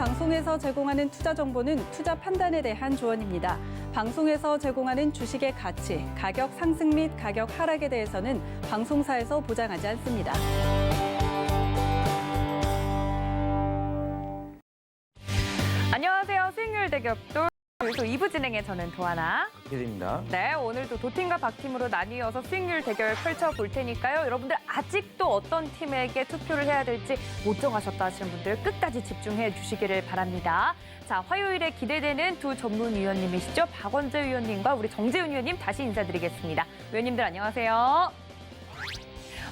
방송에서 제공하는 투자 정보는 투자 판단에 대한 조언입니다. 방송에서 제공하는 주식의 가치, 가격 상승 및 가격 하락에 대해서는 방송사에서 보장하지 않습니다. 안녕하세요. 수익률 대격돌 2부 진행의 저는 도하나. 박혜진입니다. 네, 오늘도 도팀과 박팀으로 나뉘어서 수익률 대결 펼쳐볼 테니까요. 여러분들 아직도 어떤 팀에게 투표를 해야 될지 못 정하셨다 하시는 분들 끝까지 집중해 주시기를 바랍니다. 자, 화요일에 기대되는 두 전문위원님이시죠. 박원재 위원님과 우리 정재훈 위원님 다시 인사드리겠습니다. 위원님들 안녕하세요.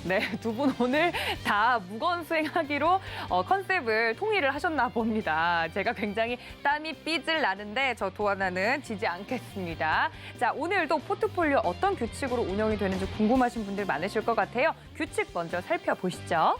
네, 두 분 오늘 다 무건수행하기로 컨셉을 통일을 하셨나 봅니다. 제가 굉장히 땀이 삐질 나는데 저 도하나는 지지 않겠습니다. 자, 오늘도 포트폴리오 어떤 규칙으로 운영이 되는지 궁금하신 분들 많으실 것 같아요. 규칙 먼저 살펴보시죠.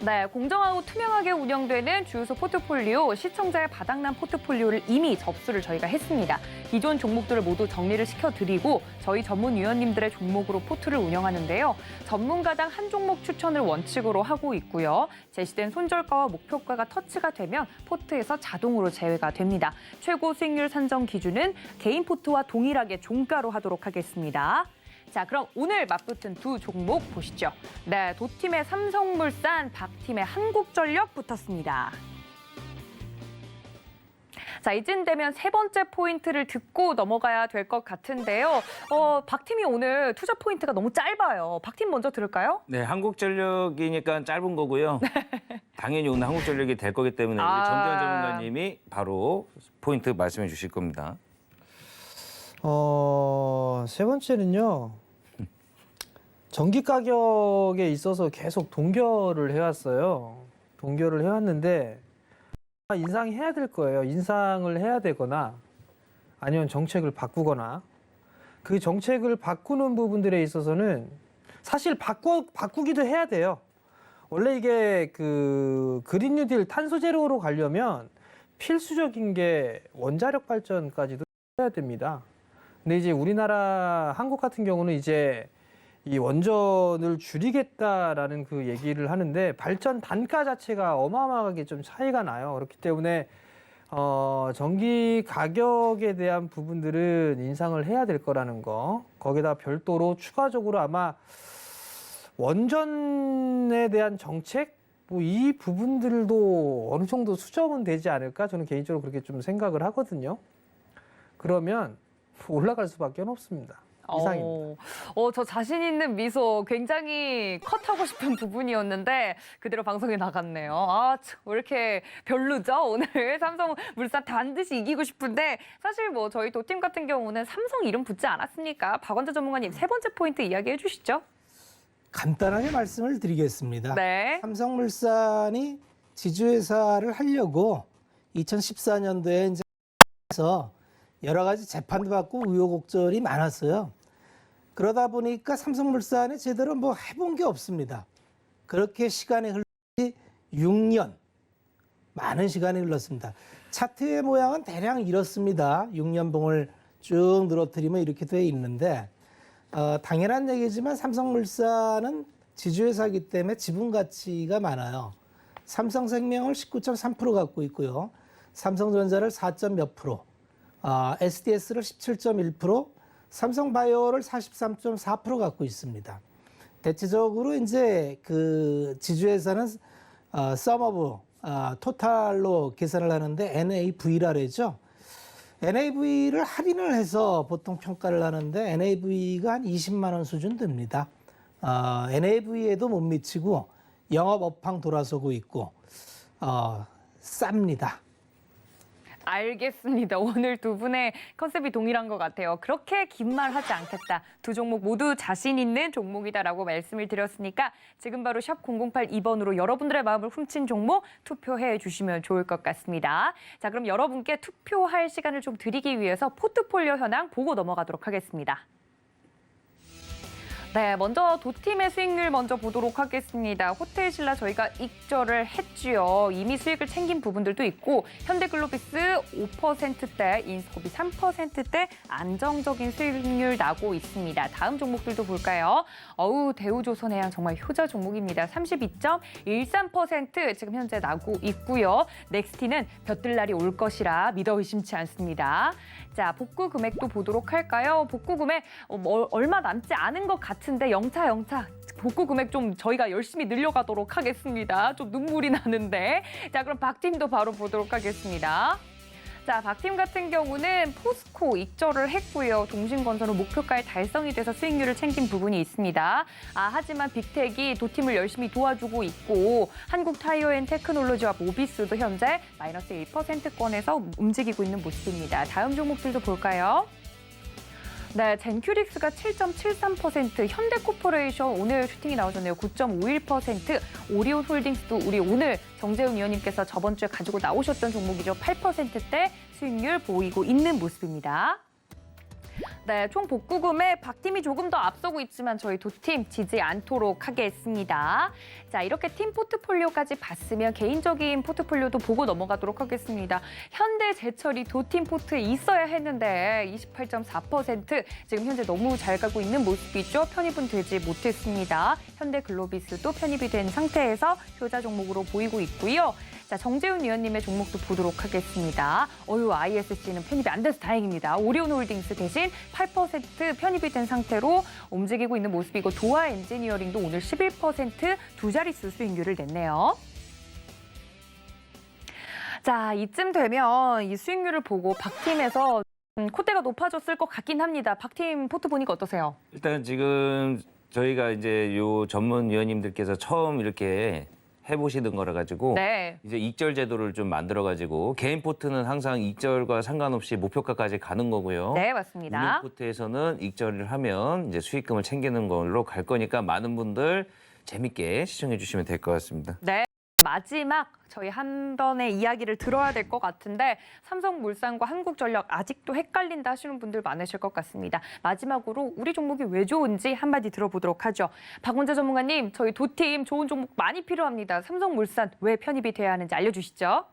네, 공정하고 투명하게 운영되는 주유소 포트폴리오, 시청자의 바닥난 포트폴리오를 이미 접수를 저희가 했습니다. 기존 종목들을 모두 정리를 시켜드리고 저희 전문위원님들의 종목으로 포트를 운영하는데요. 전문가당 한 종목 추천을 원칙으로 하고 있고요. 제시된 손절가와 목표가가 터치가 되면 포트에서 자동으로 제외가 됩니다. 최고 수익률 산정 기준은 개인 포트와 동일하게 종가로 하도록 하겠습니다. 자, 그럼 오늘 맞붙은 두 종목 보시죠. 네, 도팀의 삼성물산, 박팀의 한국전력 붙었습니다. 자, 이쯤 되면 세 번째 포인트를 듣고 넘어가야 될 것 같은데요. 박팀이 오늘 투자 포인트가 너무 짧아요. 박팀 먼저 들을까요? 네, 한국전력이니까 짧은 거고요. 당연히 오늘 한국전력이 될 거기 때문에 우리 정재훈 전문가님이 바로 포인트 말씀해 주실 겁니다. 세 번째는요. 전기 가격에 있어서 계속 동결을 해왔어요. 동결을 해왔는데 인상해야 될 거예요. 인상을 해야 되거나 아니면 정책을 바꾸거나 그 정책을 바꾸는 부분들에 있어서는 사실 바꾸기도 해야 돼요. 원래 이게 그 그린 뉴딜 탄소 제로로 가려면 필수적인 게 원자력 발전까지도 해야 됩니다. 근데 이제 우리나라 한국 같은 경우는 이제 이 원전을 줄이겠다라는 그 얘기를 하는데 발전 단가 자체가 어마어마하게 좀 차이가 나요. 그렇기 때문에 전기 가격에 대한 부분들은 인상을 해야 될 거라는 거. 거기다 별도로 추가적으로 아마 원전에 대한 정책 뭐 이 부분들도 어느 정도 수정은 되지 않을까 저는 개인적으로 그렇게 좀 생각을 하거든요. 그러면 올라갈 수밖에 없습니다. 이상입니다. 저 자신 있는 미소 굉장히 컷하고 싶은 부분이었는데 그대로 방송에 나갔네요. 왜 이렇게 별로죠? 오늘 삼성물산 반드시 이기고 싶은데 사실 뭐 저희 도팀 같은 경우는 삼성 이름 붙지 않았습니까? 박원재 전문가님 세 번째 포인트 이야기해 주시죠. 간단하게 말씀을 드리겠습니다. 네. 삼성물산이 지주회사를 하려고 2014년도에 이제 여러 가지 재판도 받고 우여곡절이 많았어요. 그러다 보니까 삼성물산이 제대로 뭐 해본 게 없습니다. 그렇게 시간이 흘렀지 6년, 많은 시간이 흘렀습니다. 차트의 모양은 대략 이렇습니다. 6년봉을 쭉 늘어뜨리면 이렇게 돼 있는데 당연한 얘기지만 삼성물산은 지주회사이기 때문에 지분 가치가 많아요. 삼성생명을 19.3% 갖고 있고요. 삼성전자를 4몇 %, SDS를 17.1%, 삼성바이오를 43.4% 갖고 있습니다. 대체적으로 이제 그 지주회사는 sum of 토탈로 계산을 하는데 NAV라 그러죠. NAV를 할인을 해서 보통 평가를 하는데 NAV가 한 20만 원 수준 됩니다. NAV에도 못 미치고 영업 업황 돌아서고 있고 쌉니다. 알겠습니다. 오늘 두 분의 컨셉이 동일한 것 같아요. 그렇게 긴 말 하지 않겠다. 두 종목 모두 자신 있는 종목이다라고 말씀을 드렸으니까 지금 바로 샵 0082번으로 여러분들의 마음을 훔친 종목 투표해 주시면 좋을 것 같습니다. 자, 그럼 여러분께 투표할 시간을 좀 드리기 위해서 포트폴리오 현황 보고 넘어가도록 하겠습니다. 네, 먼저 도팀의 수익률 먼저 보도록 하겠습니다. 호텔신라 저희가 익절을 했지요. 이미 수익을 챙긴 부분들도 있고 현대글로비스 5%대, 인스코비 3%대 안정적인 수익률 나고 있습니다. 다음 종목들도 볼까요? 대우조선해양 정말 효자 종목입니다. 32.13% 지금 현재 나고 있고요. 넥스티는 볕들 날이 올 것이라 믿어 의심치 않습니다. 자, 복구 금액도 보도록 할까요? 복구 금액 얼마 남지 않은 것 같은데 영차 복구 금액 좀 저희가 열심히 늘려가도록 하겠습니다. 좀 눈물이 나는데. 자, 그럼 박팀도 바로 보도록 하겠습니다. 자, 박팀 같은 경우는 포스코 익절을 했고요. 동신건설은 목표가에 달성이 돼서 수익률을 챙긴 부분이 있습니다. 하지만 빅텍이 도팀을 열심히 도와주고 있고 한국타이어앤테크놀로지와 모비스도 현재 마이너스 1%권에서 움직이고 있는 모습입니다. 다음 종목들도 볼까요? 네, 젠큐릭스가 7.73%, 현대코퍼레이션 오늘 슈팅이 나오셨네요. 9.51%, 오리온홀딩스도 우리 오늘 정재훈 위원님께서 저번 주에 가지고 나오셨던 종목이죠. 8%대 수익률 보이고 있는 모습입니다. 네, 총 복구금에 박팀이 조금 더 앞서고 있지만 저희 두 팀 지지 않도록 하겠습니다. 자, 이렇게 팀 포트폴리오까지 봤으면 개인적인 포트폴리오도 보고 넘어가도록 하겠습니다. 현대제철이 두 팀 포트에 있어야 했는데 28.4% 지금 현재 너무 잘 가고 있는 모습이죠. 편입은 되지 못했습니다. 현대글로비스도 편입이 된 상태에서 효자 종목으로 보이고 있고요. 자, 정재훈 위원님의 종목도 보도록 하겠습니다. ISC는 편입이 안 돼서 다행입니다. 오리온홀딩스 대신 8% 편입이 된 상태로 움직이고 있는 모습이고 도화 엔지니어링도 오늘 11% 두 자릿수 수익률을 냈네요. 자, 이쯤 되면 이 수익률을 보고 박팀에서 콧대가 높아졌을 것 같긴 합니다. 박팀 포트 보니까 어떠세요? 일단 지금 저희가 이제 요 전문위원님들께서 처음 이렇게 해보시는 거라 가지고 네. 이제 익절 제도를 좀 만들어 가지고 개인 포트는 항상 익절과 상관없이 목표가까지 가는 거고요. 네, 맞습니다. 운영 포트에서는 익절을 하면 이제 수익금을 챙기는 걸로 갈 거니까 많은 분들 재밌게 시청해 주시면 될 것 같습니다. 네. 마지막 저희 한 번의 이야기를 들어야 될 것 같은데 삼성물산과 한국전력 아직도 헷갈린다 하시는 분들 많으실 것 같습니다. 마지막으로 우리 종목이 왜 좋은지 한마디 들어보도록 하죠. 박원재 전문가님, 저희 두 팀 좋은 종목 많이 필요합니다. 삼성물산 왜 편입이 돼야 하는지 알려주시죠.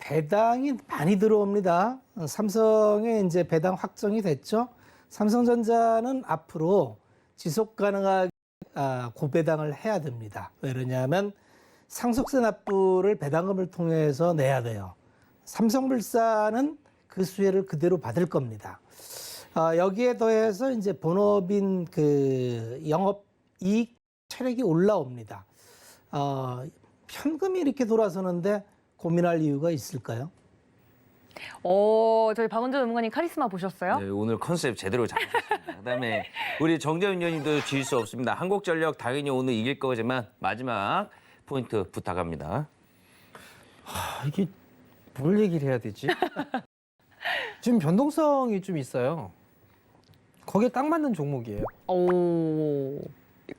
배당이 많이 들어옵니다. 삼성의 이제 배당 확정이 됐죠. 삼성전자는 앞으로 지속 가능하게 고배당을 해야 됩니다. 왜 그러냐면 상속세 납부를 배당금을 통해서 내야 돼요. 삼성물산은 그 수혜를 그대로 받을 겁니다. 여기에 더해서 이제 본업인 그 영업이익 체력이 올라옵니다. 현금이 이렇게 돌아서는데 고민할 이유가 있을까요? 저희 박원재 전문가님 카리스마 보셨어요? 네, 오늘 컨셉 제대로 잡으셨습니다. 그다음에 우리 정재훈 위원님도 질 수 없습니다. 한국전력 당연히 오늘 이길 거지만 마지막 포인트 부탁합니다. 이게 뭘 얘기를 해야 되지? 지금 변동성이 좀 있어요. 거기에 딱 맞는 종목이에요.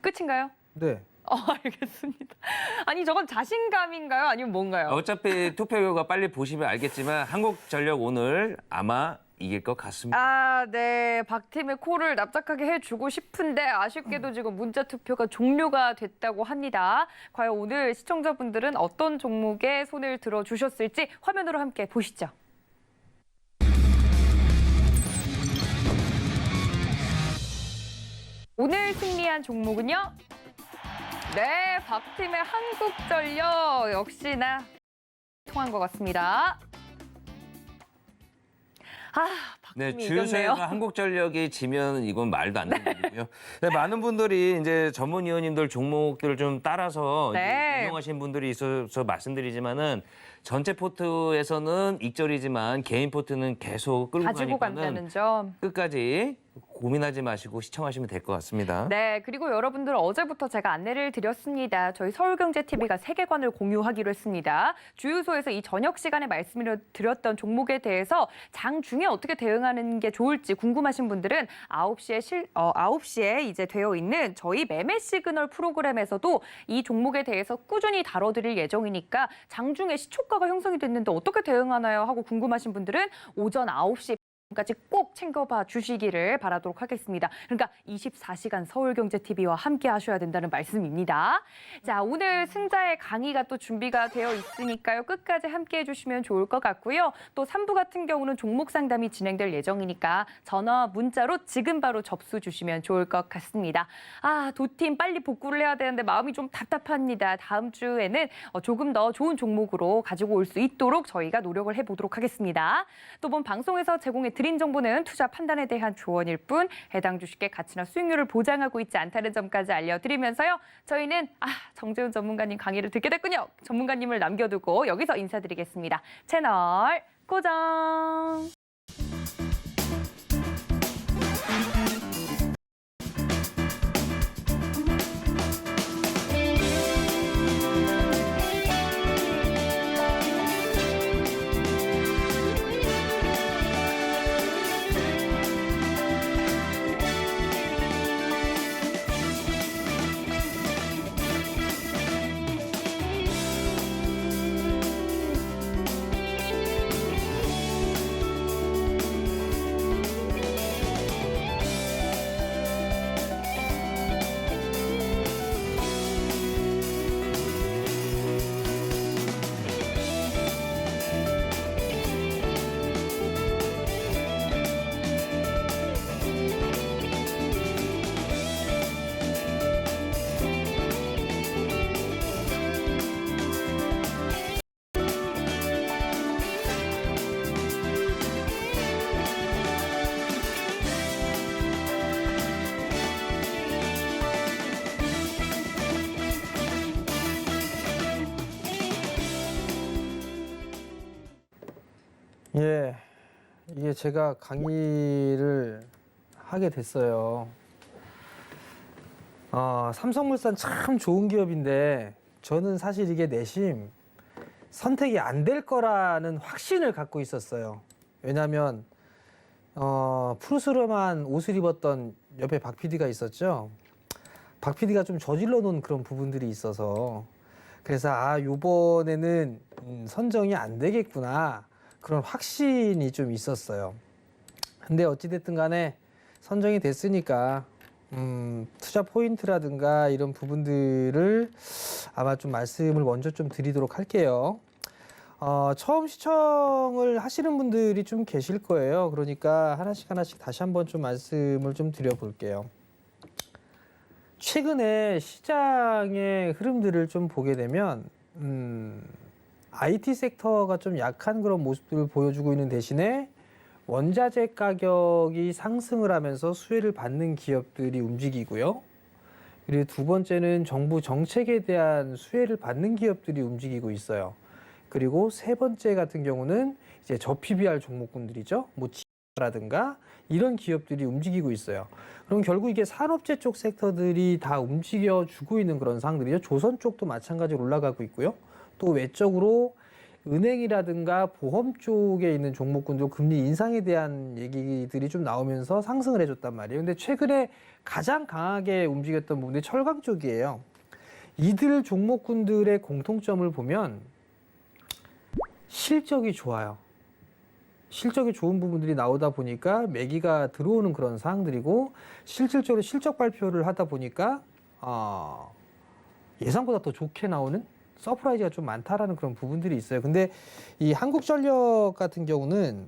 끝인가요? 네. 알겠습니다. 아니, 저건 자신감인가요? 아니면 뭔가요? 어차피 투표 결과 빨리 보시면 알겠지만 한국전력 오늘 아마 이길 것 같습니다. 네. 박팀의 콜을 납작하게 해주고 싶은데 아쉽게도 지금 문자 투표가 종료가 됐다고 합니다. 과연 오늘 시청자분들은 어떤 종목에 손을 들어주셨을지 화면으로 함께 보시죠. 오늘 승리한 종목은요? 네, 박팀의 한국전력 역시나 통한 것 같습니다. 네, 박팀이 주유소에서 이겼네요. 한국전력이 지면 이건 말도 안 되는 일이고요. 네, 많은 분들이 이제 전문위원님들 종목들을 좀 따라서 네. 이제 운영하신 분들이 있어서 말씀드리지만은 전체 포트에서는 익절이지만 개인 포트는 계속 끌고 가지고 가니까는 간다는 점. 끝까지 고민하지 마시고 시청하시면 될 것 같습니다. 네, 그리고 여러분들 어제부터 제가 안내를 드렸습니다. 저희 서울경제TV가 세계관을 공유하기로 했습니다. 주유소에서 이 저녁 시간에 말씀을 드렸던 종목에 대해서 장 중에 어떻게 대응하는 게 좋을지 궁금하신 분들은 9시에 이제 되어 있는 저희 매매 시그널 프로그램에서도 이 종목에 대해서 꾸준히 다뤄드릴 예정이니까 장 중에 시초가가 형성이 됐는데 어떻게 대응하나요? 하고 궁금하신 분들은 오전 9시 점까지 꼭 챙겨봐 주시기를 바라도록 하겠습니다. 그러니까 24시간 서울경제TV와 함께 하셔야 된다는 말씀입니다. 자, 오늘 승자의 강의가 또 준비가 되어 있으니까요. 끝까지 함께 해주시면 좋을 것 같고요. 또 3부 같은 경우는 종목 상담이 진행될 예정이니까 전화, 문자로 지금 바로 접수 주시면 좋을 것 같습니다. 아, 두 팀 빨리 복구를 해야 되는데 마음이 좀 답답합니다. 다음 주에는 조금 더 좋은 종목으로 가지고 올 수 있도록 저희가 노력을 해보도록 하겠습니다. 또 본 방송에서 제공해 드린 정보는 투자 판단에 대한 조언일 뿐 해당 주식의 가치나 수익률을 보장하고 있지 않다는 점까지 알려드리면서요. 저희는 정재훈 전문가님 강의를 듣게 됐군요. 전문가님을 남겨두고 여기서 인사드리겠습니다. 채널 고정! 예, 이게 제가 강의를 하게 됐어요. 삼성물산 참 좋은 기업인데 저는 사실 이게 내심 선택이 안 될 거라는 확신을 갖고 있었어요. 왜냐하면 푸르스름한 옷을 입었던 옆에 박 PD가 있었죠. 박 PD가 좀 저질러 놓은 그런 부분들이 있어서 그래서 요번에는 선정이 안 되겠구나 그런 확신이 좀 있었어요. 근데 어찌됐든 간에 선정이 됐으니까 투자 포인트라든가 이런 부분들을 아마 좀 말씀을 먼저 좀 드리도록 할게요. 처음 시청을 하시는 분들이 좀 계실 거예요. 그러니까 하나씩 다시 한번 좀 말씀을 좀 드려볼게요. 최근에 시장의 흐름들을 좀 보게 되면 IT 섹터가 좀 약한 그런 모습들을 보여주고 있는 대신에 원자재 가격이 상승을 하면서 수혜를 받는 기업들이 움직이고요. 그리고 두 번째는 정부 정책에 대한 수혜를 받는 기업들이 움직이고 있어요. 그리고 세 번째 같은 경우는 이제 저PBR 종목군들이죠. 뭐 라든가 이런 기업들이 움직이고 있어요. 그럼 결국 이게 산업재 쪽 섹터들이 다 움직여주고 있는 그런 상황들이죠. 조선 쪽도 마찬가지로 올라가고 있고요. 또 외적으로 은행이라든가 보험 쪽에 있는 종목군도 금리 인상에 대한 얘기들이 좀 나오면서 상승을 해줬단 말이에요. 근데 최근에 가장 강하게 움직였던 부분이 철강 쪽이에요. 이들 종목군들의 공통점을 보면 실적이 좋아요. 실적이 좋은 부분들이 나오다 보니까 매기가 들어오는 그런 상황들이고 실질적으로 실적 발표를 하다 보니까 예상보다 더 좋게 나오는 서프라이즈가 좀 많다라는 그런 부분들이 있어요. 근데 이 한국전력 같은 경우는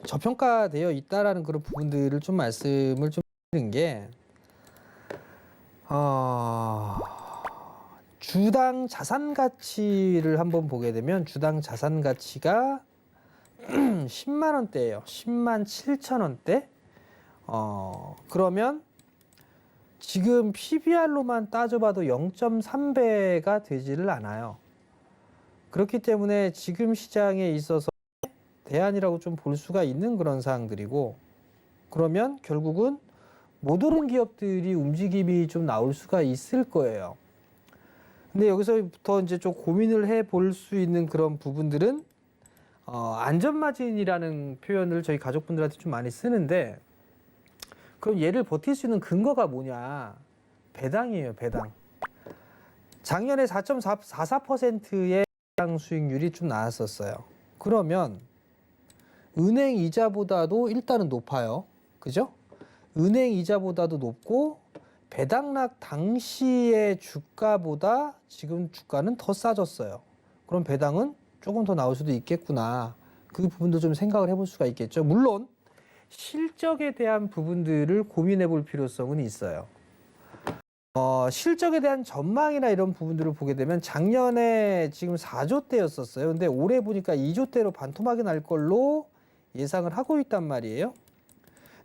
저평가되어 있다라는 그런 부분들을 좀 말씀을 좀 드리는 게 주당 자산 가치를 한번 보게 되면 주당 자산 가치가 10만 원대예요. 10만 7천 원대. 그러면 지금 PBR로만 따져봐도 0.3배가 되지를 않아요. 그렇기 때문에 지금 시장에 있어서 대안이라고 좀 볼 수가 있는 그런 사항들이고, 그러면 결국은 못 오른 기업들이 움직임이 좀 나올 수가 있을 거예요. 근데 여기서부터 이제 좀 고민을 해 볼 수 있는 그런 부분들은 안전마진이라는 표현을 저희 가족분들한테 좀 많이 쓰는데, 그럼 얘를 버틸 수 있는 근거가 뭐냐? 배당이에요, 배당. 작년에 4.44%의 배당 수익률이 좀 나왔었어요. 그러면 은행 이자보다도 일단은 높아요. 그죠? 은행 이자보다도 높고 배당락 당시의 주가보다 지금 주가는 더 싸졌어요. 그럼 배당은 조금 더 나올 수도 있겠구나. 그 부분도 좀 생각을 해볼 수가 있겠죠. 물론 실적에 대한 부분들을 고민해 볼 필요성은 있어요. 실적에 대한 전망이나 이런 부분들을 보게 되면 작년에 지금 4조대였었어요. 근데 올해 보니까 2조대로 반토막이 날 걸로 예상을 하고 있단 말이에요.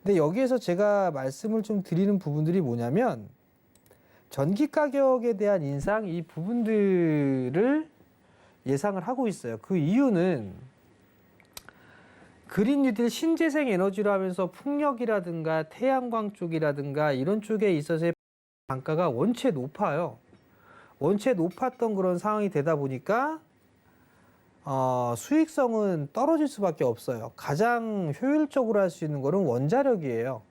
근데 여기에서 제가 말씀을 좀 드리는 부분들이 뭐냐면 전기 가격에 대한 인상 이 부분들을 예상을 하고 있어요. 그 이유는 그린 뉴딜 신재생 에너지로 하면서 풍력이라든가 태양광 쪽이라든가 이런 쪽에 있어서의 단가가 원체 높아요. 원체 높았던 그런 상황이 되다 보니까 수익성은 떨어질 수밖에 없어요. 가장 효율적으로 할 수 있는 거는 원자력이에요.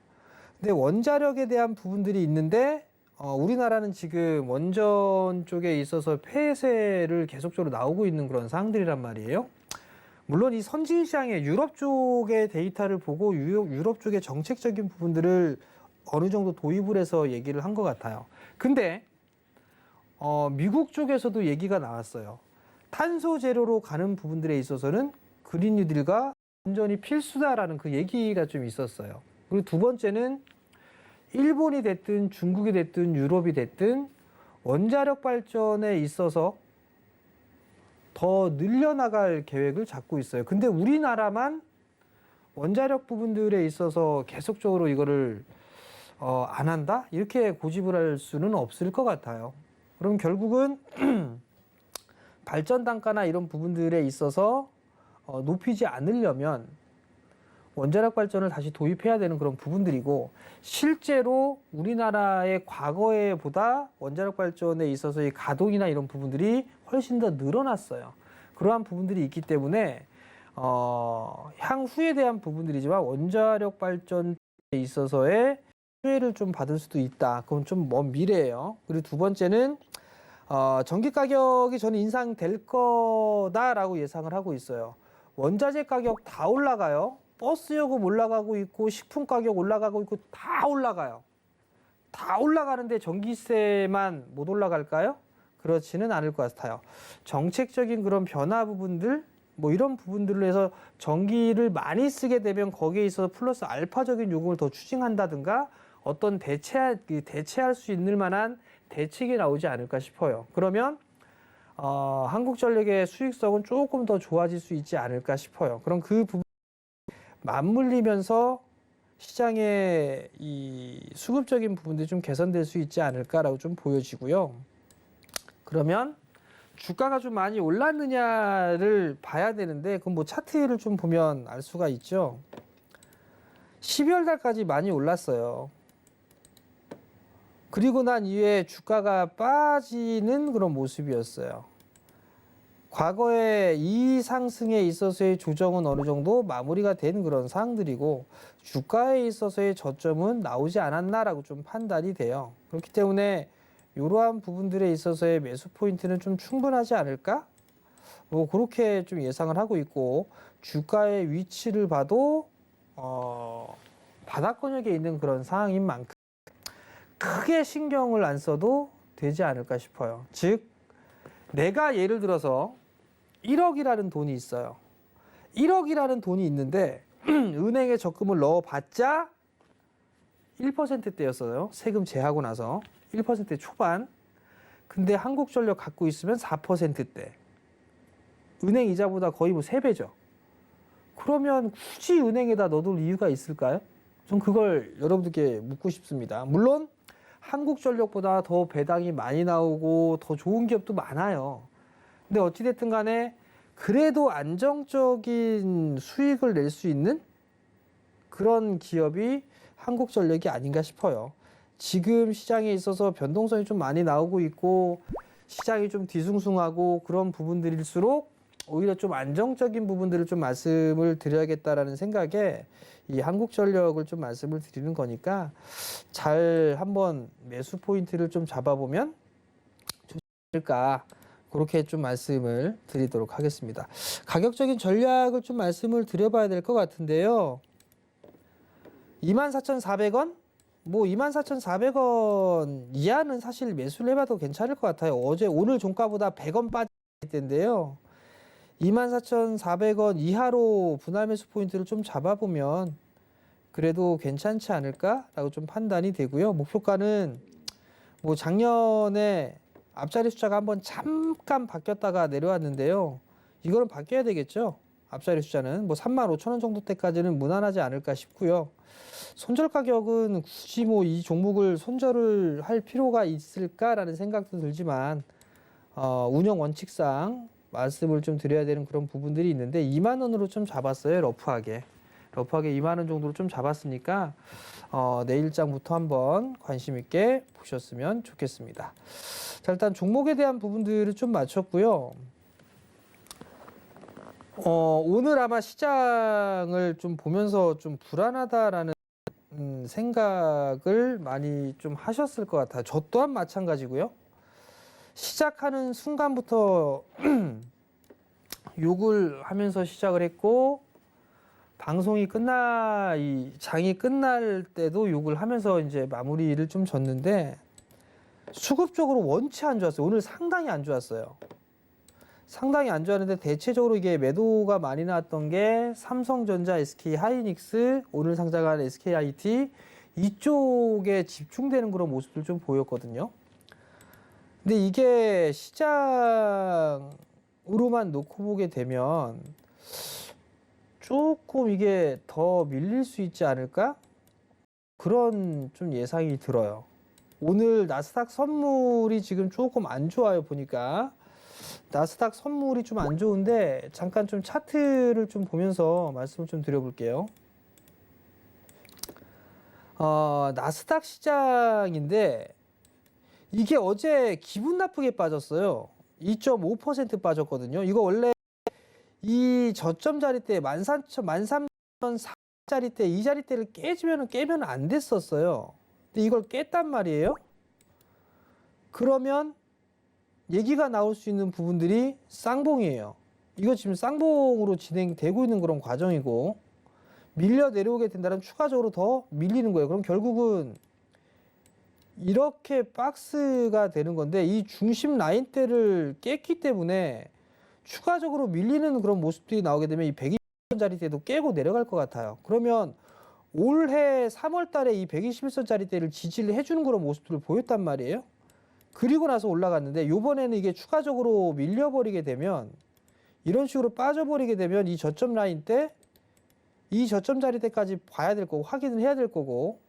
근데 원자력에 대한 부분들이 있는데 우리나라는 지금 원전 쪽에 있어서 폐쇄를 계속적으로 나오고 있는 그런 상황들이란 말이에요. 물론 이 선진 시장의 유럽 쪽의 데이터를 보고 유럽 쪽의 정책적인 부분들을 어느 정도 도입을 해서 얘기를 한 것 같아요. 근데 미국 쪽에서도 얘기가 나왔어요. 탄소 제로로 가는 부분들에 있어서는 그린 뉴딜과 완전히 필수다라는 그 얘기가 좀 있었어요. 그리고 두 번째는 일본이 됐든 중국이 됐든 유럽이 됐든 원자력 발전에 있어서 더 늘려나갈 계획을 잡고 있어요. 근데 우리나라만 원자력 부분들에 있어서 계속적으로 이거를 안 한다? 이렇게 고집을 할 수는 없을 것 같아요. 그럼 결국은 발전 단가나 이런 부분들에 있어서 높이지 않으려면 원자력 발전을 다시 도입해야 되는 그런 부분들이고, 실제로 우리나라의 과거에 보다 원자력 발전에 있어서의 가동이나 이런 부분들이 훨씬 더 늘어났어요. 그러한 부분들이 있기 때문에 향후에 대한 부분들이지만 원자력 발전에 있어서의 수혜를 좀 받을 수도 있다. 그건 좀 먼 미래예요. 그리고 두 번째는 전기 가격이 저는 인상될 거다라고 예상을 하고 있어요. 원자재 가격 다 올라가요. 버스 요금 올라가고 있고 식품 가격 올라가고 있고 다 올라가요. 다 올라가는데 전기세만 못 올라갈까요? 그렇지는 않을 것 같아요. 정책적인 그런 변화 부분들, 뭐 이런 부분들로 해서 전기를 많이 쓰게 되면 거기에 있어서 플러스 알파적인 요금을 더 추징한다든가 어떤 대체할 수 있는 만한 대책이 나오지 않을까 싶어요. 그러면 한국전력의 수익성은 조금 더 좋아질 수 있지 않을까 싶어요. 그럼 그 부분 맞물리면서 시장의 이 수급적인 부분들이 좀 개선될 수 있지 않을까라고 좀 보여지고요. 그러면 주가가 좀 많이 올랐느냐를 봐야 되는데, 그건 뭐 차트를 좀 보면 알 수가 있죠. 12월 달까지 많이 올랐어요. 그리고 난 이후에 주가가 빠지는 그런 모습이었어요. 과거에 이 상승에 있어서의 조정은 어느 정도 마무리가 된 그런 사항들이고, 주가에 있어서의 저점은 나오지 않았나라고 좀 판단이 돼요. 그렇기 때문에 이러한 부분들에 있어서의 매수 포인트는 좀 충분하지 않을까? 뭐 그렇게 좀 예상을 하고 있고, 주가의 위치를 봐도 바닥권역에 있는 그런 상황인 만큼 크게 신경을 안 써도 되지 않을까 싶어요. 즉 내가 예를 들어서 1억이라는 돈이 있어요. 1억이라는 돈이 있는데 은행에 적금을 넣어봤자 1%대였어요. 세금 제하고 나서 1% 초반. 근데 한국전력 갖고 있으면 4%대. 은행 이자보다 거의 뭐 3배죠. 그러면 굳이 은행에다 넣어둘 이유가 있을까요? 전 그걸 여러분들께 묻고 싶습니다. 물론 한국전력보다 더 배당이 많이 나오고 더 좋은 기업도 많아요. 근데 어찌됐든 간에 그래도 안정적인 수익을 낼 수 있는 그런 기업이 한국전력이 아닌가 싶어요. 지금 시장에 있어서 변동성이 좀 많이 나오고 있고 시장이 좀 뒤숭숭하고 그런 부분들일수록 오히려 좀 안정적인 부분들을 좀 말씀을 드려야겠다라는 생각에 이 한국전력을 좀 말씀을 드리는 거니까 잘 한번 매수 포인트를 좀 잡아보면 좋지 않을까. 그렇게 좀 말씀을 드리도록 하겠습니다. 가격적인 전략을 좀 말씀을 드려봐야 될 것 같은데요. 24,400원? 뭐 24,400원 이하는 사실 매수를 해봐도 괜찮을 것 같아요. 오늘 종가보다 100원 빠질 때인데요. 24,400원 이하로 분할 매수 포인트를 좀 잡아보면 그래도 괜찮지 않을까라고 좀 판단이 되고요. 목표가는 뭐 작년에 앞자리 숫자가 한번 잠깐 바뀌었다가 내려왔는데요. 이거는 바뀌어야 되겠죠. 앞자리 숫자는 뭐 35,000원 정도 때까지는 무난하지 않을까 싶고요. 손절 가격은 굳이 뭐 이 종목을 손절을 할 필요가 있을까라는 생각도 들지만 운영 원칙상 말씀을 좀 드려야 되는 그런 부분들이 있는데 2만 원으로 좀 잡았어요. 러프하게 2만 원 정도로 좀 잡았으니까 내일장부터 한번 관심 있게 보셨으면 좋겠습니다. 자, 일단 종목에 대한 부분들을 좀 마쳤고요. 오늘 아마 시장을 좀 보면서 좀 불안하다라는 생각을 많이 좀 하셨을 것 같아요. 저 또한 마찬가지고요. 시작하는 순간부터 욕을 하면서 시작을 했고 방송이 이 장이 끝날 때도 욕을 하면서 이제 마무리를 좀 졌는데 수급적으로 원체 안 좋았어요. 오늘 상당히 안 좋았어요. 상당히 안 좋았는데 대체적으로 이게 매도가 많이 나왔던 게 삼성전자, SK하이닉스, 오늘 상장한 SKIT 이쪽에 집중되는 그런 모습들 좀 보였거든요. 근데 이게 시장으로만 놓고 보게 되면 조금 이게 더 밀릴 수 있지 않을까? 그런 좀 예상이 들어요. 오늘 나스닥 선물이 지금 조금 안 좋아요, 보니까. 나스닥 선물이 좀 안 좋은데 잠깐 좀 차트를 좀 보면서 말씀을 좀 드려볼게요. 나스닥 시장인데 이게 어제 기분 나쁘게 빠졌어요. 2.5% 빠졌거든요. 이거 원래 이 저점 자리대 13,004짜리대 이 자리대를 깨면 안 됐었어요. 근데 이걸 깼단 말이에요. 그러면 얘기가 나올 수 있는 부분들이 쌍봉이에요. 이거 지금 쌍봉으로 진행되고 있는 그런 과정이고 밀려 내려오게 된다면 추가적으로 더 밀리는 거예요. 그럼 결국은 이렇게 박스가 되는 건데 이 중심 라인대를 깼기 때문에 추가적으로 밀리는 그런 모습들이 나오게 되면 이 120선짜리대도 깨고 내려갈 것 같아요. 그러면 올해 3월 달에 이 121선짜리대를 지지를 해주는 그런 모습들을 보였단 말이에요. 그리고 나서 올라갔는데 요번에는 이게 추가적으로 밀려버리게 되면 이런 식으로 빠져버리게 되면 이 저점 라인 때 이 저점 자리 때까지 봐야 될 거고 확인을 해야 될 거고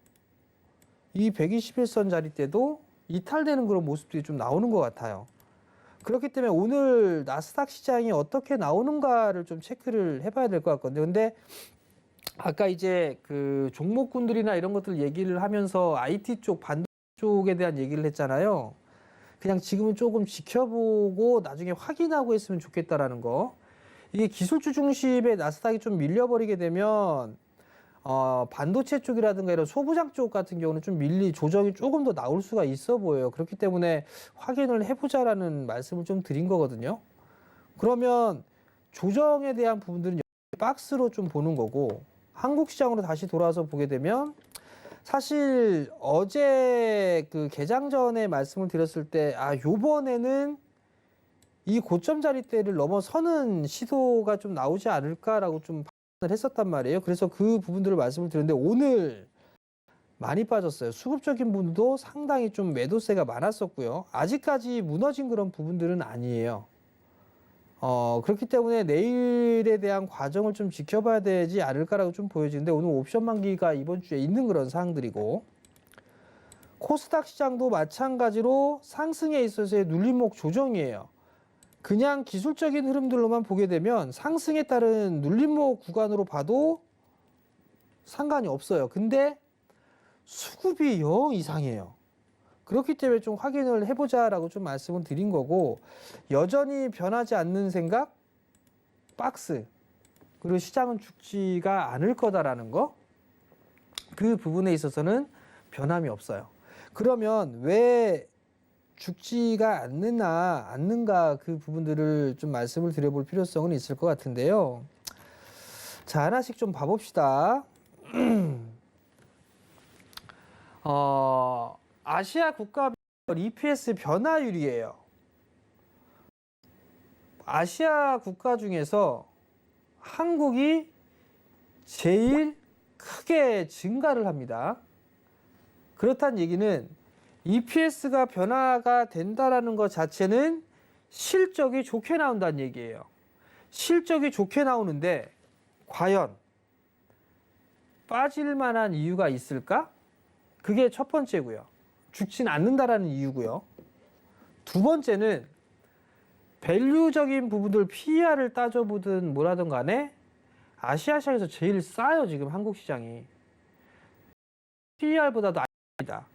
이 121선 자리 때도 이탈되는 그런 모습들이 좀 나오는 것 같아요. 그렇기 때문에 오늘 나스닥 시장이 어떻게 나오는가를 좀 체크를 해봐야 될 것 같거든요. 근데 아까 이제 그 종목군들이나 이런 것들 얘기를 하면서 IT 쪽, 반도체 쪽에 대한 얘기를 했잖아요. 그냥 지금은 조금 지켜보고 나중에 확인하고 했으면 좋겠다라는 거. 이게 기술주 중심의 나스닥이 좀 밀려버리게 되면 반도체 쪽이라든가 이런 소부장 쪽 같은 경우는 좀 조정이 조금 더 나올 수가 있어 보여요. 그렇기 때문에 확인을 해보자라는 말씀을 좀 드린 거거든요. 그러면 조정에 대한 부분들은 박스로 좀 보는 거고 한국 시장으로 다시 돌아와서 보게 되면 사실 어제 그 개장 전에 말씀을 드렸을 때 요번에는 이 고점 자리대를 넘어서는 시도가 좀 나오지 않을까라고 좀 판단을 했었단 말이에요. 그래서 그 부분들을 말씀을 드렸는데 오늘 많이 빠졌어요. 수급적인 부분도 상당히 좀 매도세가 많았었고요. 아직까지 무너진 그런 부분들은 아니에요. 그렇기 때문에 내일에 대한 과정을 좀 지켜봐야 되지 않을까라고 좀 보여지는데 오늘 옵션 만기가 이번 주에 있는 그런 사항들이고 코스닥 시장도 마찬가지로 상승에 있어서의 눌림목 조정이에요. 그냥 기술적인 흐름들로만 보게 되면 상승에 따른 눌림목 구간으로 봐도 상관이 없어요. 근데 수급이 영 이상해요. 그렇기 때문에 좀 확인을 해보자라고 좀 말씀을 드린 거고 여전히 변하지 않는 생각, 박스, 그리고 시장은 죽지가 않을 거다라는 거, 그 부분에 있어서는 변함이 없어요. 그러면 왜 죽지가 않는가 그 부분들을 좀 말씀을 드려볼 필요성은 있을 것 같은데요. 자, 하나씩 좀 봐봅시다. 아시아 국가 EPS 변화율이에요. 아시아 국가 중에서 한국이 제일 크게 증가를 합니다. 그렇다는 얘기는 EPS가 변화가 된다라는 것 자체는 실적이 좋게 나온다는 얘기예요. 실적이 좋게 나오는데 과연 빠질 만한 이유가 있을까? 그게 첫 번째고요. 죽진 않는다라는 이유고요. 두 번째는 밸류적인 부분들 PER을 따져보든 뭐라든 간에 아시아 시장에서 제일 싸요. 지금 한국 시장이. PER보다도 아닙니다.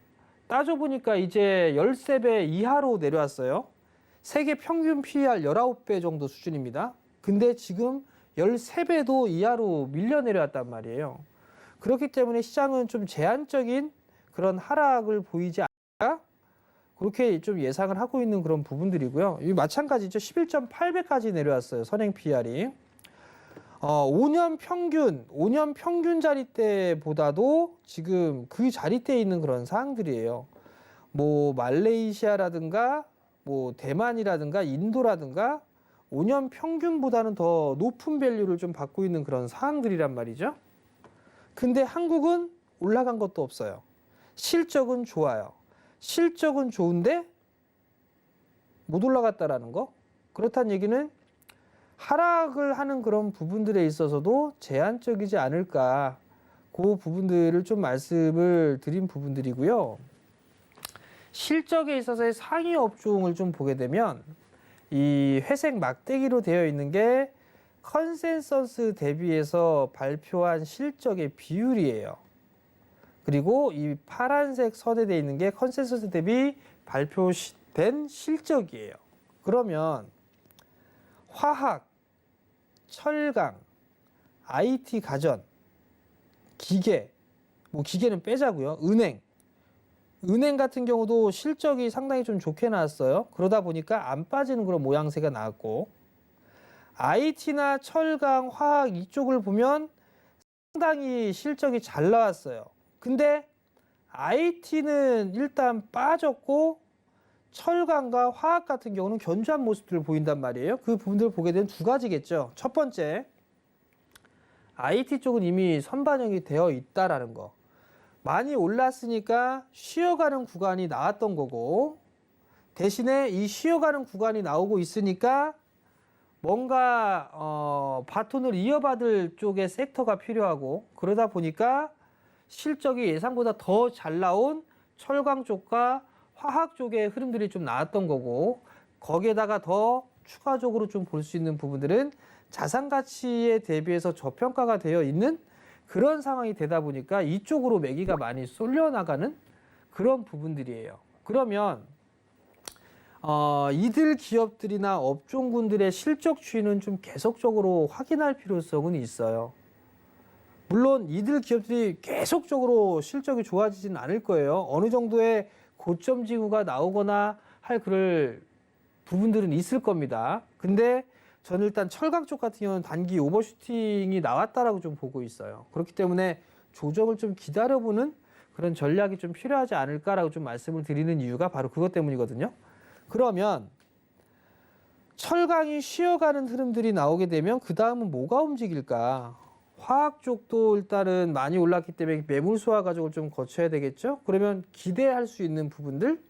따져보니까 이제 13배 이하로 내려왔어요. 세계 평균 PER 19배 정도 수준입니다. 근데 지금 13배도 이하로 밀려 내려왔단 말이에요. 그렇기 때문에 시장은 좀 제한적인 그런 하락을 보이지 않을까? 그렇게 좀 예상을 하고 있는 그런 부분들이고요. 이 마찬가지죠. 11.8배까지 내려왔어요. 선행 PER이. 5년 평균 자리대보다도 지금 그 자리대에 있는 그런 사항들이에요. 뭐 말레이시아라든가 뭐 대만이라든가 인도라든가 5년 평균보다는 더 높은 밸류를 좀 받고 있는 그런 사항들이란 말이죠. 근데 한국은 올라간 것도 없어요. 실적은 좋아요. 실적은 좋은데 못 올라갔다라는 거. 그렇다는 얘기는 하락을 하는 그런 부분들에 있어서도 제한적이지 않을까. 그 부분들을 좀 말씀을 드린 부분들이고요. 실적에 있어서의 상위 업종을 좀 보게 되면 이 회색 막대기로 되어 있는 게 컨센서스 대비해서 발표한 실적의 비율이에요. 그리고 이 파란색 선에 되어 있는 게 컨센서스 대비 발표된 실적이에요. 그러면 화학, 철강, IT 가전, 기계, 뭐 기계는 빼자고요. 은행 같은 경우도 실적이 상당히 좀 좋게 나왔어요. 그러다 보니까 안 빠지는 그런 모양새가 나왔고, IT나 철강, 화학 이쪽을 보면 상당히 실적이 잘 나왔어요. 근데 IT는 일단 빠졌고 철강과 화학 같은 경우는 견조한 모습들을 보인단 말이에요. 그 부분들을 보게 되면 두 가지겠죠. 첫 번째, IT 쪽은 이미 선반영이 되어 있다라는 거. 많이 올랐으니까 쉬어가는 구간이 나왔던 거고, 대신에 이 쉬어가는 구간이 나오고 있으니까 뭔가 바톤을 이어받을 쪽의 섹터가 필요하고, 그러다 보니까 실적이 예상보다 더 잘 나온 철강 쪽과 화학 쪽의 흐름들이 좀 나왔던 거고, 거기에다가 더 추가적으로 좀 볼 수 있는 부분들은 자산 가치에 대비해서 저평가가 되어 있는 그런 상황이 되다 보니까 이쪽으로 매기가 많이 쏠려 나가는 그런 부분들이에요. 그러면 이들 기업들이나 업종군들의 실적 추이는 좀 계속적으로 확인할 필요성은 있어요. 물론 이들 기업들이 계속적으로 실적이 좋아지지는 않을 거예요. 어느 정도의 고점 징후가 나오거나 할 그럴 부분들은 있을 겁니다. 근데 저는 일단 철강 쪽 같은 경우는 단기 오버슈팅이 나왔다라고 좀 보고 있어요. 그렇기 때문에 조정을 좀 기다려보는 그런 전략이 좀 필요하지 않을까라고 좀 말씀을 드리는 이유가 바로 그것 때문이거든요. 그러면 철강이 쉬어가는 흐름들이 나오게 되면 그 다음은 뭐가 움직일까? 화학 쪽도 일단은 많이 올랐기 때문에 매물 소화 과정을 좀 거쳐야 되겠죠. 그러면 기대할 수 있는 부분들,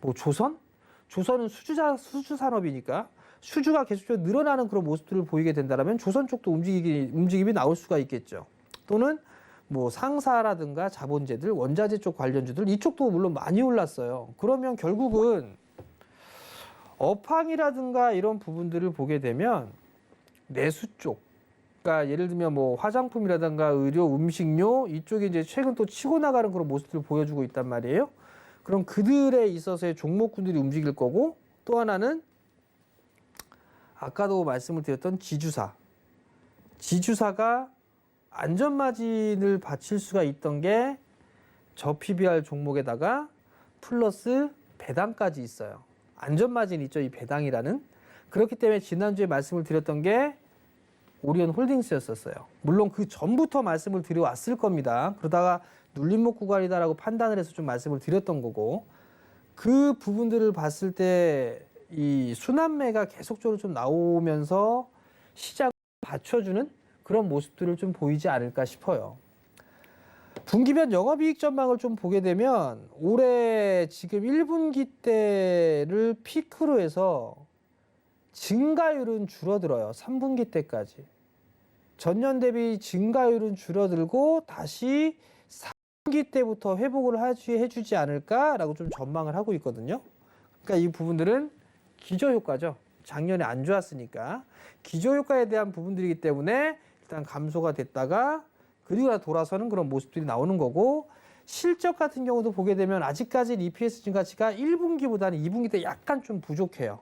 뭐 조선은 수주 산업이니까 수주가 계속적으로 늘어나는 그런 모습들을 보이게 된다면 조선 쪽도 움직임이 나올 수가 있겠죠. 또는 뭐 상사라든가 자본재들, 원자재 쪽 관련주들 이쪽도 물론 많이 올랐어요. 그러면 결국은 업황이라든가 이런 부분들을 보게 되면 내수 쪽, 그러니까 예를 들면 뭐 화장품이라든가 의료, 음식료 이쪽이 이제 최근 또 치고 나가는 그런 모습들을 보여주고 있단 말이에요. 그럼 그들에 있어서의 종목군들이 움직일 거고, 또 하나는 아까도 말씀을 드렸던 지주사가 안전마진을 받칠 수가 있던 게 저 PBR 종목에다가 플러스 배당까지 있어요. 안전마진이 있죠, 이 배당이라는. 그렇기 때문에 지난주에 말씀을 드렸던 게 오리온 홀딩스였었어요. 물론 그 전부터 말씀을 드려왔을 겁니다. 그러다가 눌림목 구간이다라고 판단을 해서 좀 말씀을 드렸던 거고, 그 부분들을 봤을 때 이 순환매가 계속적으로 좀 나오면서 시장을 받쳐주는 그런 모습들을 좀 보이지 않을까 싶어요. 분기별 영업이익 전망을 좀 보게 되면 올해 지금 1분기 때를 피크로 해서 증가율은 줄어들어요. 3분기 때까지. 전년 대비 증가율은 줄어들고 다시 4분기 때부터 회복을 해주지 않을까라고 좀 전망을 하고 있거든요. 그러니까 이 부분들은 기저효과죠. 작년에 안 좋았으니까. 기저효과에 대한 부분들이기 때문에 일단 감소가 됐다가 그리고 돌아서는 그런 모습들이 나오는 거고, 실적 같은 경우도 보게 되면 아직까지는 EPS 증가치가 1분기보다는 2분기 때 약간 좀 부족해요.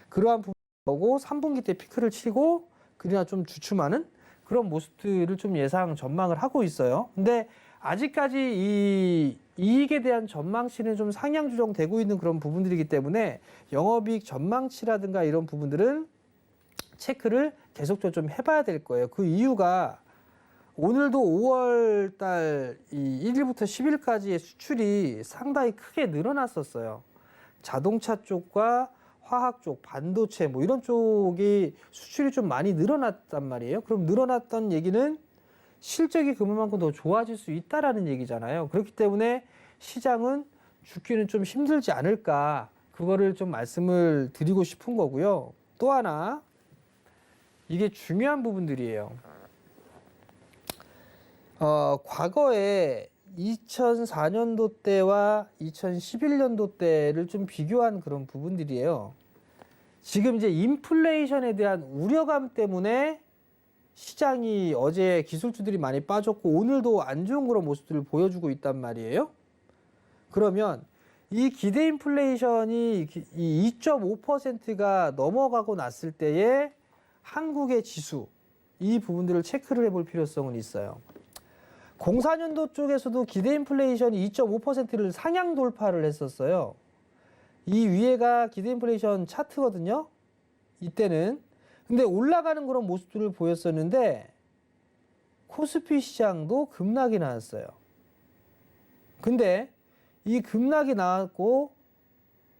그러한 부분이 나오고 3분기 때 피크를 치고 그러나 좀 주춤하는 그런 모습들을 좀 예상 전망을 하고 있어요. 근데 아직까지 이 이익에 대한 전망치는 좀 상향 조정되고 있는 그런 부분들이기 때문에 영업이익 전망치라든가 이런 부분들은 체크를 계속적으로 좀 해봐야 될 거예요. 그 이유가 오늘도 5월 달 1일부터 10일까지의 수출이 상당히 크게 늘어났었어요. 자동차 쪽과 화학 쪽, 반도체 뭐 이런 쪽이 수출이 좀 많이 늘어났단 말이에요. 그럼 늘어났던 얘기는 실적이 그만큼 더 좋아질 수 있다라는 얘기잖아요. 그렇기 때문에 시장은 죽기는 좀 힘들지 않을까, 그거를 좀 말씀을 드리고 싶은 거고요. 또 하나, 이게 중요한 부분들이에요. 과거에 2004년도 때와 2011년도 때를 좀 비교한 그런 부분들이에요. 지금 이제 인플레이션에 대한 우려감 때문에 시장이 어제 기술주들이 많이 빠졌고 오늘도 안 좋은 그런 모습들을 보여주고 있단 말이에요. 그러면 이 기대 인플레이션이 2.5%가 넘어가고 났을 때에 한국의 지수, 이 부분들을 체크를 해볼 필요성은 있어요. 04년도 쪽에서도 기대 인플레이션이 2.5%를 상향 돌파를 했었어요. 이 위에가 기대 인플레이션 차트거든요. 이때는. 근데 올라가는 그런 모습들을 보였었는데 코스피 시장도 급락이 나왔어요. 근데 이 급락이 나왔고,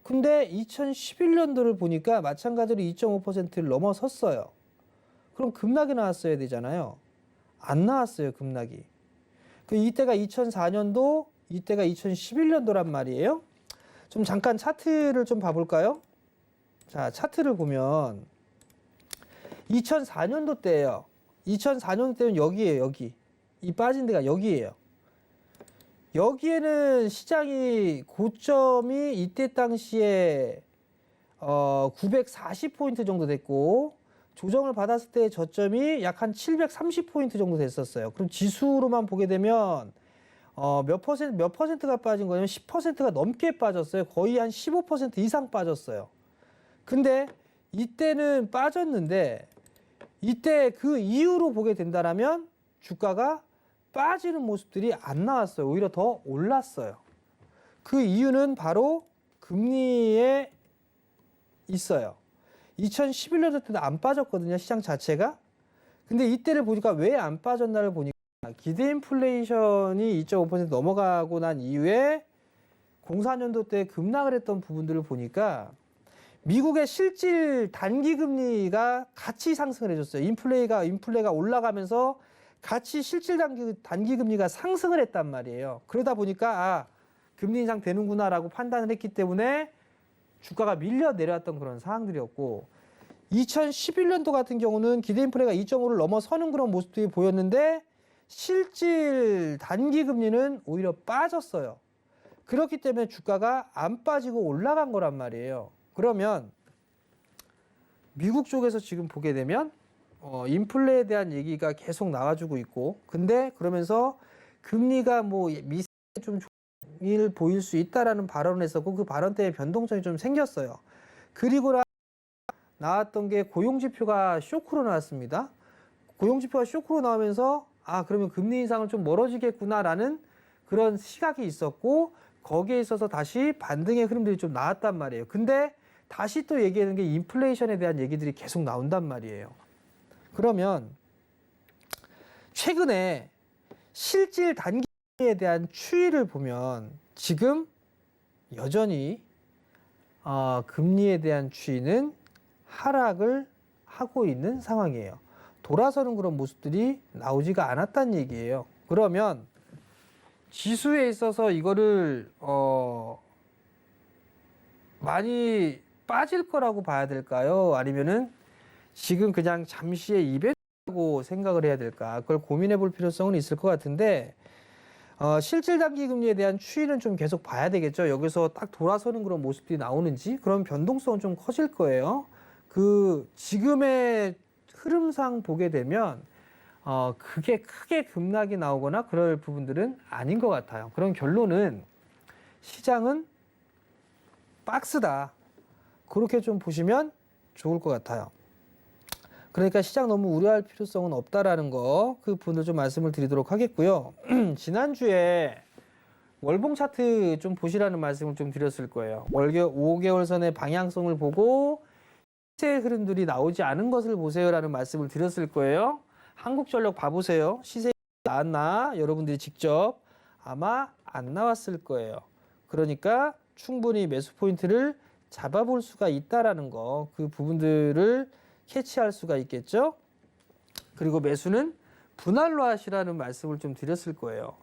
근데 2011년도를 보니까 마찬가지로 2.5%를 넘어섰어요. 그럼 급락이 나왔어야 되잖아요. 안 나왔어요, 급락이. 이때가 2004년도, 이때가 2011년도란 말이에요. 좀 잠깐 차트를 좀 봐볼까요? 자, 차트를 보면 2004년도 때예요. 2004년도 때는 여기예요, 여기. 이 빠진 데가 여기예요. 여기에는 시장이 고점이 이때 당시에 940포인트 정도 됐고, 조정을 받았을 때 저점이 약 한 730포인트 정도 됐었어요. 그럼 지수로만 보게 되면 몇 퍼센트가 빠진 거냐면 10%가 넘게 빠졌어요. 거의 한 15% 이상 빠졌어요. 근데 이때는 빠졌는데, 이때 그 이후로 보게 된다라면 주가가 빠지는 모습들이 안 나왔어요. 오히려 더 올랐어요. 그 이유는 바로 금리에 있어요. 2011년도 때도 안 빠졌거든요, 시장 자체가. 근데 이때를 보니까 왜 안 빠졌나를 보니까 기대 인플레이션이 2.5% 넘어가고 난 이후에 04년도 때 급락을 했던 부분들을 보니까 미국의 실질 단기 금리가 같이 상승을 해줬어요. 인플레가 올라가면서 같이 실질 단기 금리가 상승을 했단 말이에요. 그러다 보니까 금리 인상 되는구나라고 판단을 했기 때문에 주가가 밀려 내려왔던 그런 상황들이었고, 2011년도 같은 경우는 기대 인플레가 2.5를 넘어서는 그런 모습들이 보였는데 실질 단기 금리는 오히려 빠졌어요. 그렇기 때문에 주가가 안 빠지고 올라간 거란 말이에요. 그러면 미국 쪽에서 지금 보게 되면 인플레에 대한 얘기가 계속 나와주고 있고, 근데 그러면서 금리가 뭐 미세 좀 일 보일 수 있다라는 발언을 했었고, 그 발언 때문에 변동성이 좀 생겼어요. 그리고 나왔던 게 고용지표가 쇼크로 나왔습니다. 고용지표가 쇼크로 나오면서 그러면 금리 인상은 좀 멀어지겠구나라는 그런 시각이 있었고, 거기에 있어서 다시 반등의 흐름들이 좀 나왔단 말이에요. 근데 다시 또 얘기하는 게 인플레이션에 대한 얘기들이 계속 나온단 말이에요. 그러면 최근에 실질 단기에 대한 추이를 보면 지금 여전히 금리에 대한 추이는 하락을 하고 있는 상황이에요. 돌아서는 그런 모습들이 나오지가 않았다는 얘기예요. 그러면 지수에 있어서 이거를 많이 빠질 거라고 봐야 될까요? 아니면은 지금 그냥 잠시의 이벤트라고 생각을 해야 될까? 그걸 고민해 볼 필요성은 있을 것 같은데 실질 단기 금리에 대한 추이는 좀 계속 봐야 되겠죠. 여기서 딱 돌아서는 그런 모습들이 나오는지 그런 변동성은 좀 커질 거예요. 그 지금의 흐름상 보게 되면 그게 크게 급락이 나오거나 그럴 부분들은 아닌 것 같아요. 그런 결론은 시장은 박스다. 그렇게 좀 보시면 좋을 것 같아요. 그러니까 시장 너무 우려할 필요성은 없다라는 거, 그 부분을 좀 말씀을 드리도록 하겠고요. 지난주에 월봉 차트 좀 보시라는 말씀을 좀 드렸을 거예요. 5개월선의 방향성을 보고 시세 흐름들이 나오지 않은 것을 보세요라는 말씀을 드렸을 거예요. 한국전력 봐보세요. 시세 나왔나? 여러분들이 직접 아마 안 나왔을 거예요. 그러니까 충분히 매수 포인트를 잡아볼 수가 있다라는 거, 그 부분들을 캐치할 수가 있겠죠. 그리고 매수는 분할로 하시라는 말씀을 좀 드렸을 거예요.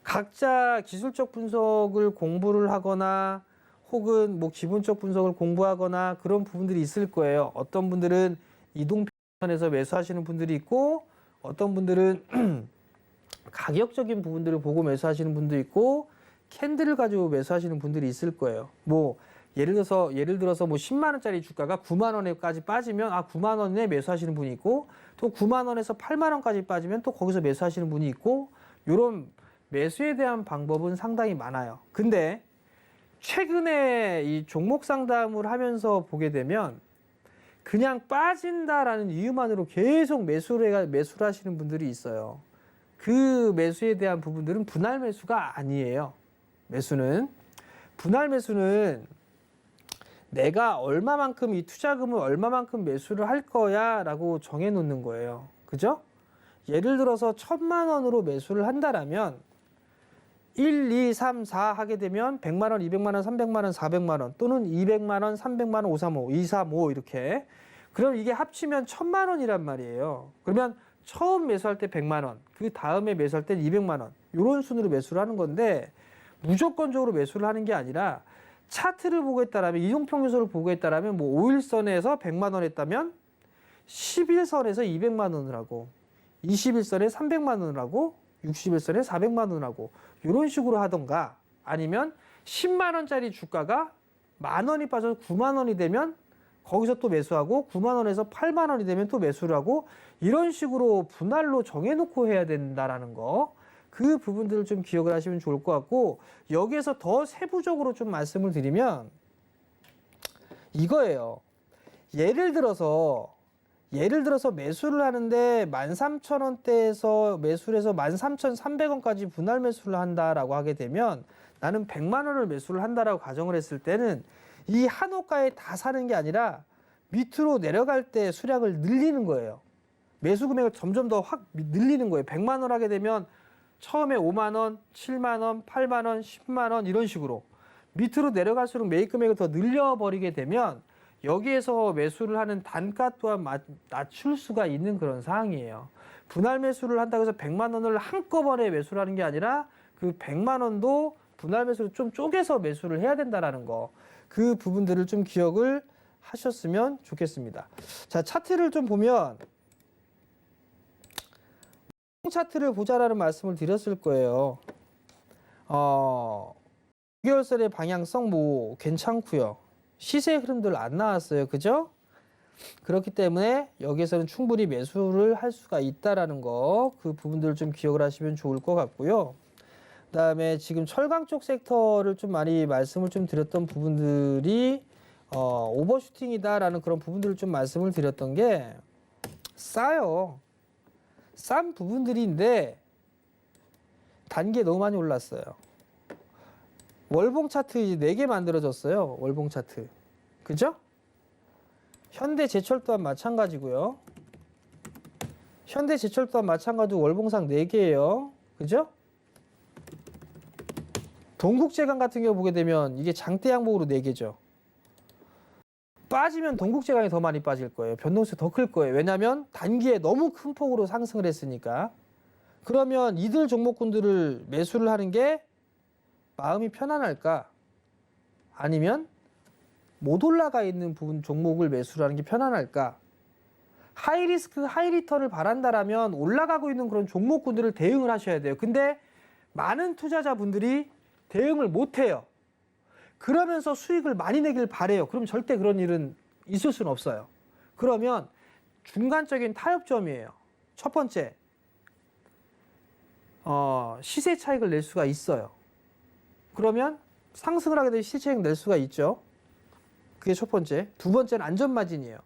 각자 기술적 분석을 공부를 하거나 혹은 뭐 기본적 분석을 공부하거나 그런 부분들이 있을 거예요. 어떤 분들은 이동편에서 매수하시는 분들이 있고 어떤 분들은 가격적인 부분들을 보고 매수하시는 분도 있고 캔들을 가지고 매수하시는 분들이 있을 거예요. 뭐 예를 들어서 뭐 10만 원짜리 주가가 9만 원에까지 빠지면 9만 원에 매수하시는 분이 있고 또 9만 원에서 8만 원까지 빠지면 또 거기서 매수하시는 분이 있고 이런 매수에 대한 방법은 상당히 많아요. 근데 최근에 이 종목 상담을 하면서 보게 되면 그냥 빠진다라는 이유만으로 계속 매수를 하시는 분들이 있어요. 그 매수에 대한 부분들은 분할 매수가 아니에요. 분할 매수는 내가 얼마만큼 이 투자금을 얼마만큼 매수를 할 거야 라고 정해 놓는 거예요. 그죠? 예를 들어서 1,000만 원으로 매수를 한다라면 1, 2, 3, 4 하게 되면 100만 원, 200만 원, 300만 원, 400만 원 또는 200만 원, 300만 원, 535, 235 이렇게. 그럼 이게 합치면 1,000만 원이란 말이에요. 그러면 처음 매수할 때 100만 원, 그 다음에 매수할 때 200만 원 이런 순으로 매수를 하는 건데 무조건적으로 매수를 하는 게 아니라 차트를 보고 있다라면 이동평균선을 보고 있다라면 뭐 5일선에서 100만 원 했다면 11선에서 200만 원을 하고 21선에 300만 원을 하고 60일선에 400만 원을 하고 이런 식으로 하던가 아니면 10만 원짜리 주가가 만 원이 빠져서 9만 원이 되면 거기서 또 매수하고 9만 원에서 8만 원이 되면 또 매수를 하고 이런 식으로 분할로 정해놓고 해야 된다라는 거. 그 부분들을 좀 기억을 하시면 좋을 것 같고 여기에서 더 세부적으로 좀 말씀을 드리면 이거예요. 예를 들어서 매수를 하는데 13,000원대에서 매수를 해서 13,300원까지 분할 매수를 한다라고 하게 되면 나는 100만 원을 매수를 한다라고 가정을 했을 때는 이 한 호가에 다 사는 게 아니라 밑으로 내려갈 때 수량을 늘리는 거예요. 매수 금액을 점점 더 확 늘리는 거예요. 100만 원 하게 되면 처음에 5만 원, 7만 원, 8만 원, 10만 원 이런 식으로 밑으로 내려갈수록 매입 금액을 더 늘려버리게 되면 여기에서 매수를 하는 단가 또한 낮출 수가 있는 그런 상황이에요. 분할 매수를 한다고 해서 100만 원을 한꺼번에 매수를 하는 게 아니라 그 100만 원도 분할 매수를 좀 쪼개서 매수를 해야 된다라는 거. 그 부분들을 좀 기억을 하셨으면 좋겠습니다. 자, 차트를 좀 보면 차트를 보자라는 말씀을 드렸을 거예요. 6개월선의 방향성 뭐 괜찮고요. 시세 흐름들 안 나왔어요. 그죠? 그렇기 때문에 여기에서는 충분히 매수를 할 수가 있다라는 거, 그 부분들을 좀 기억을 하시면 좋을 것 같고요. 그다음에 지금 철강 쪽 섹터를 좀 많이 말씀을 좀 드렸던 부분들이 오버슈팅이다라는 그런 부분들을 좀 말씀을 드렸던 게 싸요. 싼 부분들인데 단계 너무 많이 올랐어요. 월봉 차트 이제 4개 만들어졌어요. 월봉 차트. 그죠? 현대제철 또한 마찬가지고요. 현대제철 또한 마찬가지로 월봉상 4개예요. 그죠? 동국제강 같은 경우 보게 되면 이게 장대 양봉으로 4개죠. 빠지면 동국제강이 더 많이 빠질 거예요. 변동성이 더 클 거예요. 왜냐하면 단기에 너무 큰 폭으로 상승을 했으니까. 그러면 이들 종목군들을 매수를 하는 게 마음이 편안할까? 아니면 못 올라가 있는 부분 종목을 매수를 하는 게 편안할까? 하이리스크 하이리턴을 바란다라면 올라가고 있는 그런 종목군들을 대응을 하셔야 돼요. 근데 많은 투자자분들이 대응을 못해요. 그러면서 수익을 많이 내길 바래요. 그럼 절대 그런 일은 있을 수는 없어요. 그러면 중간적인 타협점이에요. 첫 번째, 시세 차익을 낼 수가 있어요. 그러면 상승을 하게 되면 시세 차익을 낼 수가 있죠. 그게 첫 번째. 두 번째는 안전마진이에요.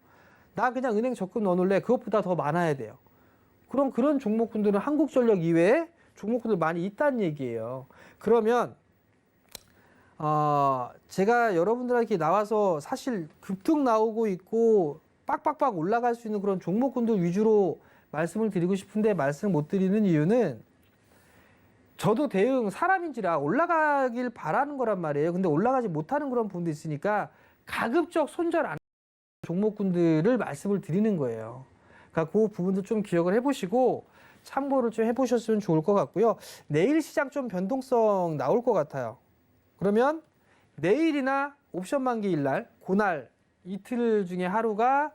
나 그냥 은행 적금 넣어놓을래. 그것보다 더 많아야 돼요. 그럼 그런 종목군들은 한국전력 이외에 종목군들 많이 있다는 얘기예요. 그러면 제가 여러분들에게 나와서 사실 급등 나오고 있고 빡빡빡 올라갈 수 있는 그런 종목군들 위주로 말씀을 드리고 싶은데 말씀을 못 드리는 이유는 저도 대응 사람인지라 올라가길 바라는 거란 말이에요. 근데 올라가지 못하는 그런 부분도 있으니까 가급적 손절 안 하는 종목군들을 말씀을 드리는 거예요. 그러니까 그 부분도 좀 기억을 해보시고 참고를 좀 해보셨으면 좋을 것 같고요. 내일 시장 좀 변동성 나올 것 같아요. 그러면 내일이나 옵션 만기일 날, 그날 이틀 중에 하루가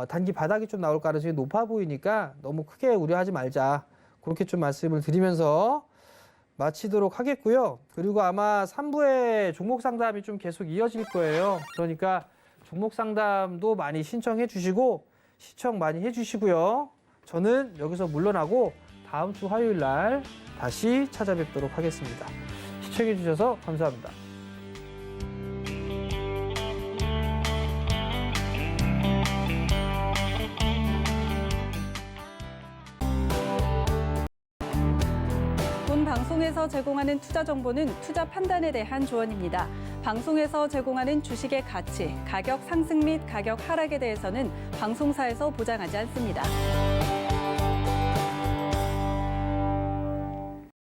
단기 바닥이 좀 나올 가능성이 높아 보이니까 너무 크게 우려하지 말자. 그렇게 좀 말씀을 드리면서 마치도록 하겠고요. 그리고 아마 3부에 종목 상담이 좀 계속 이어질 거예요. 그러니까 종목 상담도 많이 신청해 주시고 시청 많이 해 주시고요. 저는 여기서 물러나고 다음 주 화요일 날 다시 찾아뵙도록 하겠습니다. 시청해 주셔서 감사합니다. 본 방송에서 제공하는 투자 정보는 투자 판단에 대한 조언입니다. 방송에서 제공하는 주식의 가치, 가격 상승 및 가격 하락에 대해서는 방송사에서 보장하지 않습니다.